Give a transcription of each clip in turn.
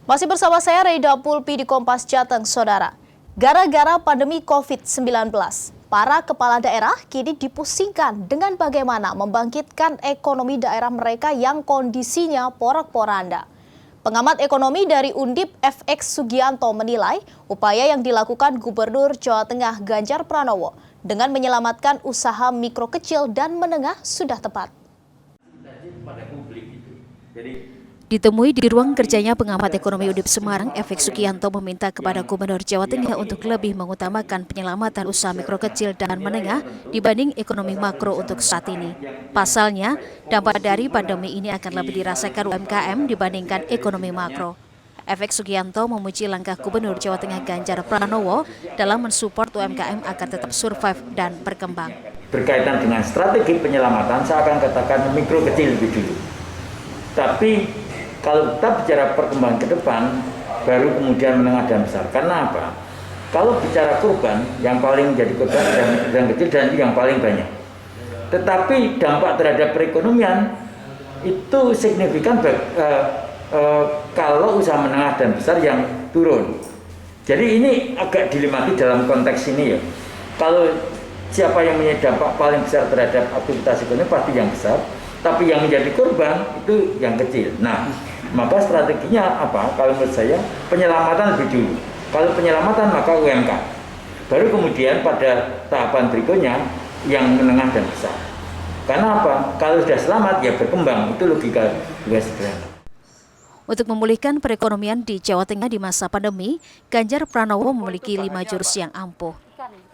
Masih bersama saya Reida Pulpi di Kompas Jateng, Saudara. Gara-gara pandemi COVID-19, para kepala daerah kini dipusingkan dengan bagaimana membangkitkan ekonomi daerah mereka yang kondisinya porak-poranda. Pengamat ekonomi dari Undip FX Sugianto menilai upaya yang dilakukan Gubernur Jawa Tengah Ganjar Pranowo dengan menyelamatkan usaha mikro kecil dan menengah sudah tepat. Ditemui di ruang kerjanya pengamat ekonomi Undip Semarang, FX Sugianto meminta kepada Gubernur Jawa Tengah untuk lebih mengutamakan penyelamatan usaha mikro kecil dan menengah dibanding ekonomi makro untuk saat ini. Pasalnya, dampak dari pandemi ini akan lebih dirasakan UMKM dibandingkan ekonomi makro. FX Sugianto memuji langkah Gubernur Jawa Tengah Ganjar Pranowo dalam mensupport UMKM agar tetap survive dan berkembang. Berkaitan dengan strategi penyelamatan, saya akan katakan mikro kecil lebih dulu. Tapi kalau kita bicara perkembangan ke depan, baru kemudian menengah dan besar. Karena apa? Kalau bicara korban, yang paling menjadi korban yang kecil dan yang paling banyak. Tetapi dampak terhadap perekonomian itu signifikan kalau usaha menengah dan besar yang turun. Jadi ini agak dilematis dalam konteks ini ya. Kalau siapa yang punya dampak paling besar terhadap aktivitas ekonomi pasti yang besar. Tapi yang menjadi korban itu yang kecil. Nah, maka strateginya apa? Kalau menurut saya penyelamatan lebih dulu. Kalau penyelamatan maka UMKM. Baru kemudian pada tahapan berikutnya yang menengah dan besar. Karena apa? Kalau sudah selamat ya berkembang. Itu logika juga sederhana. Untuk memulihkan perekonomian di Jawa Tengah di masa pandemi, Ganjar Pranowo memiliki 5 jurus yang ampuh.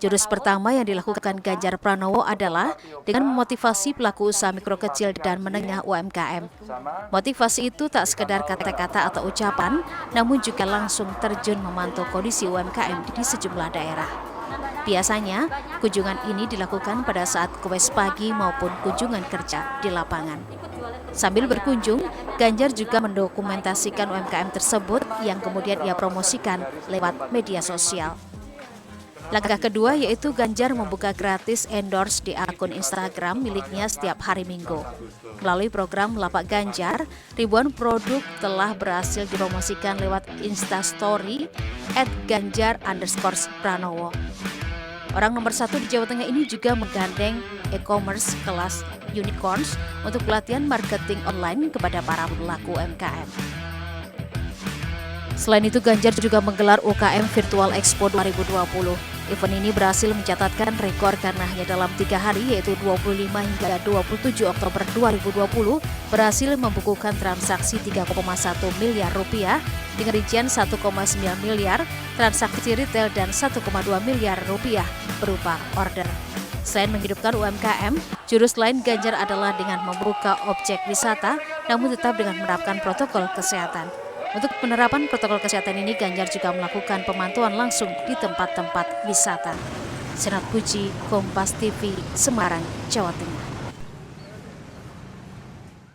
Jurus pertama yang dilakukan Ganjar Pranowo adalah dengan memotivasi pelaku usaha mikro kecil dan menengah UMKM. Motivasi itu tak sekedar kata-kata atau ucapan, namun juga langsung terjun memantau kondisi UMKM di sejumlah daerah. Biasanya, kunjungan ini dilakukan pada saat kewes pagi maupun kunjungan kerja di lapangan. Sambil berkunjung, Ganjar juga mendokumentasikan UMKM tersebut yang kemudian ia promosikan lewat media sosial. Langkah kedua yaitu Ganjar membuka gratis endorse di akun Instagram miliknya setiap hari Minggu. Melalui program Lapak Ganjar, ribuan produk telah berhasil dipromosikan lewat Instastory @ganjar_pranowo. Orang nomor 1 di Jawa Tengah ini juga menggandeng e-commerce kelas unicorns untuk pelatihan marketing online kepada para pelaku UMKM. Selain itu, Ganjar juga menggelar UKM Virtual Expo 2020. Event ini berhasil mencatatkan rekor karena hanya dalam 3 hari, yaitu 25 hingga 27 Oktober 2020, berhasil membukukan transaksi 3,1 miliar rupiah dengan rincian 1,9 miliar transaksi retail dan 1,2 miliar rupiah berupa order. Selain menghidupkan UMKM, jurus lain Ganjar adalah dengan membuka objek wisata, namun tetap dengan menerapkan protokol kesehatan. Untuk penerapan protokol kesehatan ini, Ganjar juga melakukan pemantauan langsung di tempat-tempat wisata. Senat Puji, Kompas TV, Semarang, Jawa Tengah.